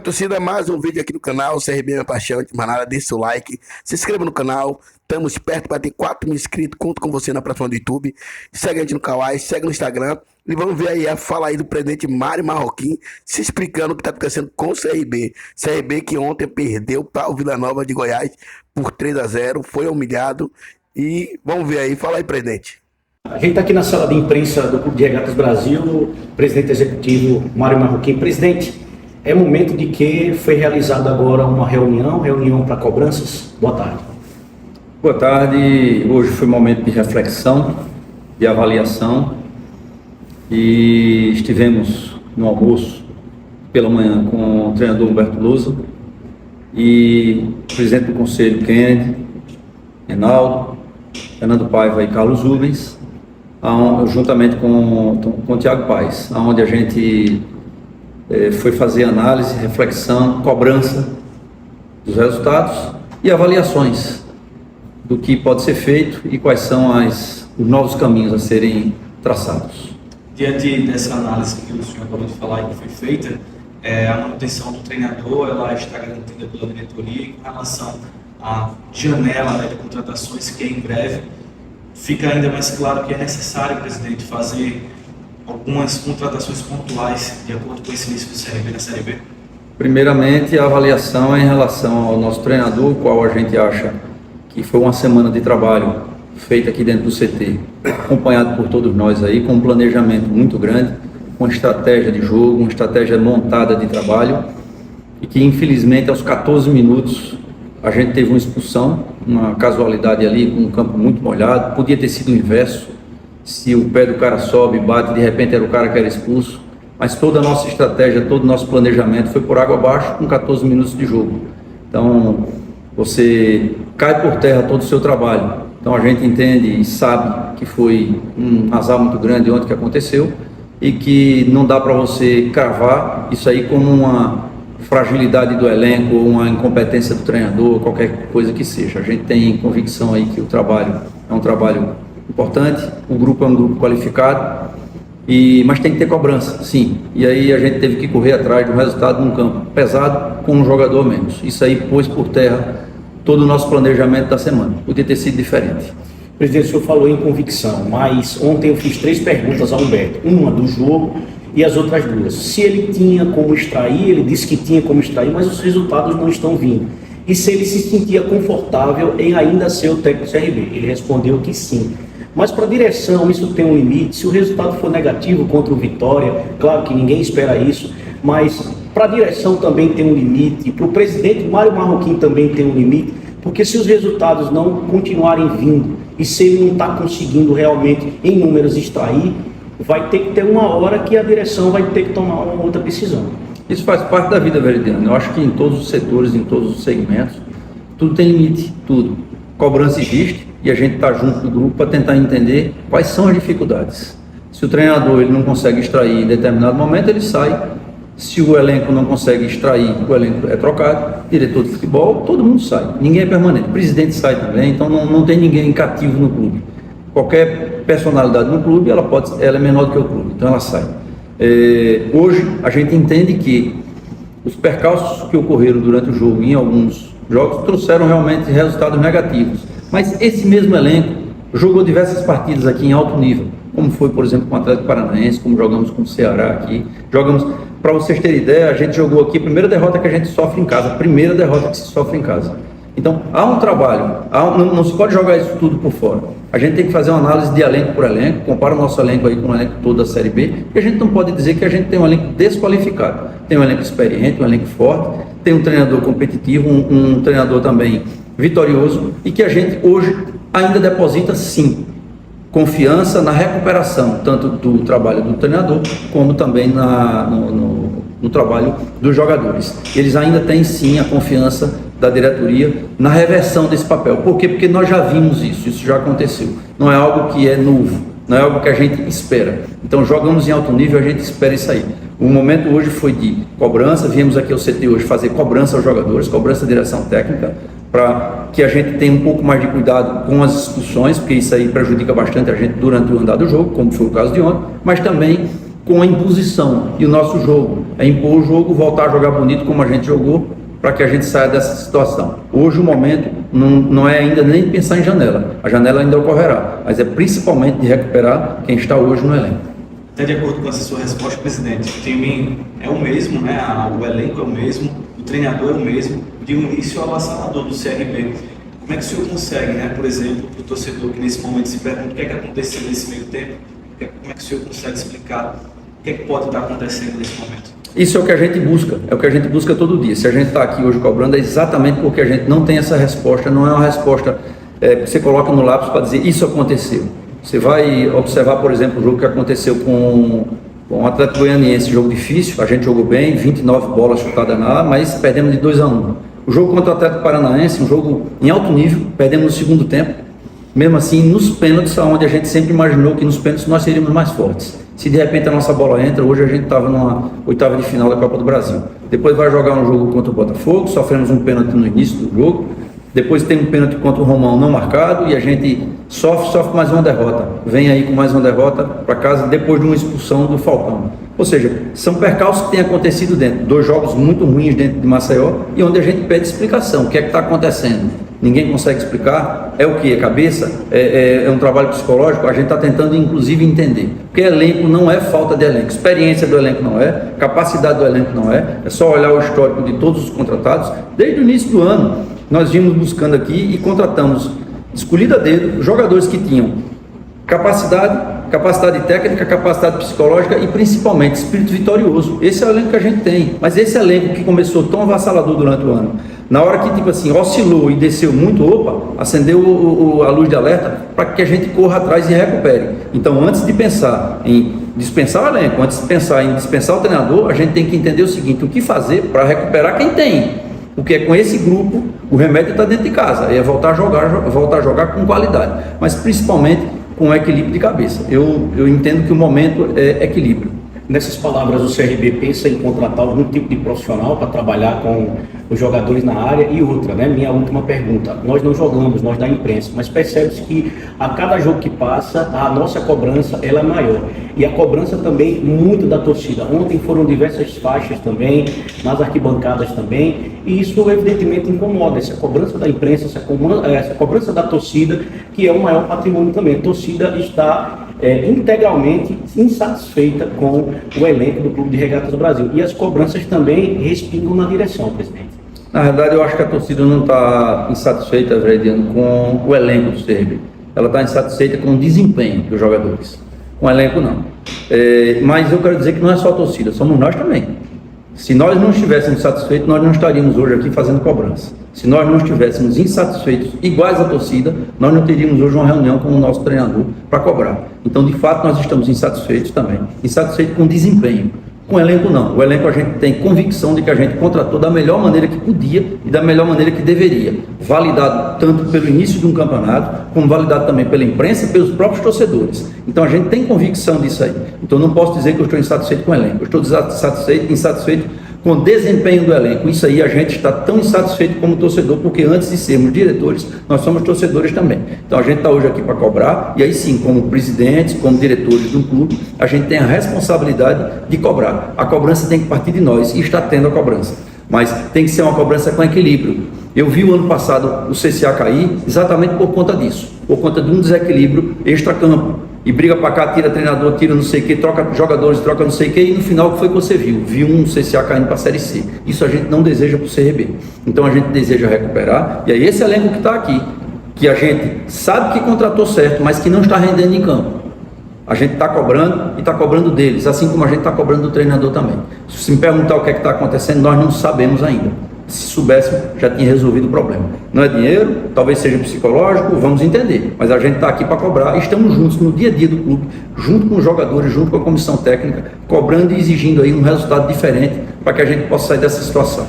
minha torcida, mais um vídeo aqui no canal, CRB Minha Paixão, de manada, deixa o like, se inscreva no canal, estamos perto para ter 4 mil inscritos, conto com você na plataforma do YouTube, segue a gente no Kawaii, segue no Instagram, e vamos ver aí a fala aí do presidente Mário Marroquim, se explicando o que está acontecendo com o CRB que ontem perdeu para o Vila Nova de Goiás por 3-0, foi humilhado, e vamos ver aí, fala aí, presidente. A gente está aqui na sala de imprensa do Clube de Regatas Brasil, presidente executivo Mário Marroquim. Presidente, é momento de que foi realizada agora uma reunião para cobranças. Boa tarde. Boa tarde. Hoje foi um momento de reflexão, de avaliação e estivemos no almoço pela manhã com o treinador Humberto Lousa e o presidente do Conselho Kennedy, Reinaldo, Fernando Paiva e Carlos Rubens, juntamente com o Thiago Paes, onde a gente foi fazer análise, reflexão, cobrança dos resultados e avaliações do que pode ser feito e quais são os novos caminhos a serem traçados. Diante dessa análise que o senhor acabou de falar e que foi feita, a manutenção do treinador ela está garantida pela diretoria e com relação à janela de contratações que é em breve, fica ainda mais claro que é necessário, presidente, fazer algumas contratações pontuais de acordo com esse início do CRB na Série B? Primeiramente, a avaliação é em relação ao nosso treinador, o qual a gente acha que foi uma semana de trabalho feita aqui dentro do CT, acompanhado por todos nós aí, com um planejamento muito grande, com estratégia de jogo, uma estratégia montada de trabalho, e que infelizmente aos 14 minutos a gente teve uma expulsão, uma casualidade ali, com um campo muito molhado, podia ter sido o inverso, se o pé do cara sobe, bate, de repente era o cara que era expulso, mas toda a nossa estratégia, todo o nosso planejamento foi por água abaixo com 14 minutos de jogo. Então, você cai por terra todo o seu trabalho. Então, a gente entende e sabe que foi um azar muito grande ontem que aconteceu e que não dá para você cravar isso aí como uma fragilidade do elenco, ou uma incompetência do treinador, qualquer coisa que seja. A gente tem convicção aí que o trabalho é um trabalho importante, o grupo é um grupo qualificado, mas tem que ter cobrança, sim. E aí a gente teve que correr atrás de um resultado num campo pesado com um jogador menos. Isso aí pôs por terra todo o nosso planejamento da semana. Podia ter sido diferente. Presidente, o senhor falou em convicção, mas ontem eu fiz 3 perguntas ao Humberto, uma do jogo e as outras 2. Se ele tinha como extrair, ele disse que tinha como extrair, mas os resultados não estão vindo. E se ele se sentia confortável em ainda ser o técnico do CRB? Ele respondeu que sim. Mas para a direção isso tem um limite. Se o resultado for negativo contra o Vitória, claro que ninguém espera isso, mas para a direção também tem um limite, para o presidente Mário Marroquim também tem um limite, porque se os resultados não continuarem vindo e se ele não está conseguindo realmente em números extrair, vai ter que ter uma hora que a direção vai ter que tomar uma outra decisão. Isso faz parte da vida, Veridiano. Eu acho que em todos os setores, em todos os segmentos, tudo tem limite, tudo. Cobrança existe e a gente está junto do grupo para tentar entender quais são as dificuldades. Se o treinador ele não consegue extrair em determinado momento, ele sai. Se o elenco não consegue extrair, o elenco é trocado. Diretor de futebol, todo mundo sai. Ninguém é permanente. O presidente sai também, então não tem ninguém cativo no clube. Qualquer personalidade no clube, ela é menor do que o clube, então ela sai. Hoje, a gente entende que os percalços que ocorreram durante o jogo, em alguns jogos, trouxeram realmente resultados negativos. Mas esse mesmo elenco jogou diversas partidas aqui em alto nível, como foi, por exemplo, com o Atlético Paranaense, como jogamos com o Ceará aqui. Para vocês terem ideia, a gente jogou aqui a primeira derrota que a gente sofre em casa, Então, há um trabalho, não se pode jogar isso tudo por fora. A gente tem que fazer uma análise de elenco por elenco, compara o nosso elenco aí com o elenco todo da Série B, e a gente não pode dizer que a gente tem um elenco desqualificado. Tem um elenco experiente, um elenco forte, tem um treinador competitivo, um treinador também vitorioso, e que a gente hoje ainda deposita, sim, confiança na recuperação, tanto do trabalho do treinador, como também no trabalho dos jogadores. Eles ainda têm, sim, a confiança da diretoria na reversão desse papel. Por quê? Porque nós já vimos isso já aconteceu. Não é algo que é novo, não é algo que a gente espera. Então, jogamos em alto nível, a gente espera isso aí. O momento hoje foi de cobrança, viemos aqui ao CT hoje fazer cobrança aos jogadores, cobrança à direção técnica, para que a gente tenha um pouco mais de cuidado com as expulsões, porque isso aí prejudica bastante a gente durante o andar do jogo, como foi o caso de ontem, mas também com a imposição. E o nosso jogo é impor o jogo, voltar a jogar bonito como a gente jogou, para que a gente saia dessa situação. Hoje o momento não é ainda nem pensar em janela. A janela ainda ocorrerá, mas é principalmente de recuperar quem está hoje no elenco. Até de acordo com essa sua resposta, presidente, o time é o mesmo, né? O elenco é o mesmo, o treinador é o mesmo, de um início ao avassalador do CRB. Como é que o senhor consegue, né, por exemplo, para o torcedor que nesse momento se pergunta o que é que aconteceu nesse meio tempo, como é que o senhor consegue explicar o que é que pode estar acontecendo nesse momento? Isso é o que a gente busca, é o que a gente busca todo dia. Se a gente está aqui hoje cobrando, é exatamente porque a gente não tem essa resposta, não é uma resposta que você coloca no lápis para dizer isso aconteceu. Você vai observar, por exemplo, o jogo que aconteceu com o Atlético Goianiense, jogo difícil, a gente jogou bem, 29 bolas chutadas na área, mas perdemos de 2-1. O jogo contra o Atlético Paranaense, um jogo em alto nível, perdemos no segundo tempo, mesmo assim nos pênaltis, onde a gente sempre imaginou que nos pênaltis nós seríamos mais fortes. Se de repente a nossa bola entra, hoje a gente estava numa oitava de final da Copa do Brasil. Depois vai jogar um jogo contra o Botafogo, sofremos um pênalti no início do jogo, depois tem um pênalti contra o Romão não marcado e a gente sofre mais uma derrota. Vem aí com mais uma derrota para casa depois de uma expulsão do Falcão. Ou seja, são percalços que têm acontecido dentro. 2 jogos muito ruins dentro de Maceió e onde a gente pede explicação. O que é que está acontecendo? Ninguém consegue explicar. É o que? É cabeça? É um trabalho psicológico? A gente está tentando, inclusive, entender. Porque elenco não é falta de elenco. Experiência do elenco não é. Capacidade do elenco não é. É só olhar o histórico de todos os contratados. Desde o início do ano, nós vimos buscando aqui e contratamos, escolhido a dedo, jogadores que tinham capacidade técnica, capacidade psicológica e principalmente espírito vitorioso. Esse é o elenco que a gente tem, mas esse elenco que começou tão avassalador durante o ano, na hora que tipo assim, oscilou e desceu muito, acendeu a luz de alerta para que a gente corra atrás e recupere. Então, antes de pensar em dispensar o elenco, antes de pensar em dispensar o treinador, a gente tem que entender o seguinte: o que fazer para recuperar quem tem. Porque com esse grupo, o remédio está dentro de casa, é voltar a jogar com qualidade, mas principalmente com equilíbrio de cabeça. Eu entendo que o momento é equilíbrio. Nessas palavras, o CRB pensa em contratar algum tipo de profissional para trabalhar com os jogadores na área? E outra, né, minha última pergunta, nós não jogamos, nós da imprensa, mas percebe-se que a cada jogo que passa, a nossa cobrança ela é maior. E a cobrança também muito da torcida. Ontem foram diversas faixas também, nas arquibancadas também, e isso evidentemente incomoda, essa cobrança da imprensa, essa cobrança da torcida, que é o maior patrimônio também. A torcida está integralmente insatisfeita com o elenco do Clube de Regatas do Brasil. E as cobranças também respingam na direção, presidente. Na verdade, eu acho que a torcida não está insatisfeita, Vrediano, com o elenco do CRB. Ela está insatisfeita com o desempenho dos jogadores. Com o elenco, não. Mas eu quero dizer que não é só a torcida, somos nós também. Se nós não estivéssemos satisfeitos, nós não estaríamos hoje aqui fazendo cobrança. Se nós não estivéssemos insatisfeitos, iguais à torcida, nós não teríamos hoje uma reunião com o nosso treinador para cobrar. Então, de fato, nós estamos insatisfeitos também. Insatisfeitos com o desempenho. Com o elenco, não. O elenco a gente tem convicção de que a gente contratou da melhor maneira que podia e da melhor maneira que deveria. Validado tanto pelo início de um campeonato, como validado também pela imprensa e pelos próprios torcedores. Então, a gente tem convicção disso aí. Então, não posso dizer que eu estou insatisfeito com o elenco. Eu estou insatisfeito com o desempenho do elenco. Isso aí a gente está tão insatisfeito como torcedor, porque antes de sermos diretores, nós somos torcedores também. Então a gente está hoje aqui para cobrar, e aí sim, como presidentes, como diretores do clube, a gente tem a responsabilidade de cobrar. A cobrança tem que partir de nós, e está tendo a cobrança. Mas tem que ser uma cobrança com equilíbrio. Eu vi o ano passado o CCA cair exatamente por conta disso, por conta de um desequilíbrio extra-campo. E briga para cá, tira treinador, tira não sei o que, troca jogadores, troca não sei o que, e no final o que foi que você viu? Viu um CCA caindo para a Série C. Isso a gente não deseja para o CRB. Então a gente deseja recuperar, e aí esse elenco que está aqui, que a gente sabe que contratou certo, mas que não está rendendo em campo. A gente está cobrando e está cobrando deles, assim como a gente está cobrando do treinador também. Se me perguntar o que é que está acontecendo, nós não sabemos ainda. Se soubéssemos, já tinha resolvido o problema. Não é dinheiro, talvez seja psicológico, vamos entender. Mas a gente está aqui para cobrar, estamos juntos no dia a dia do clube, junto com os jogadores, junto com a comissão técnica, cobrando e exigindo aí um resultado diferente para que a gente possa sair dessa situação.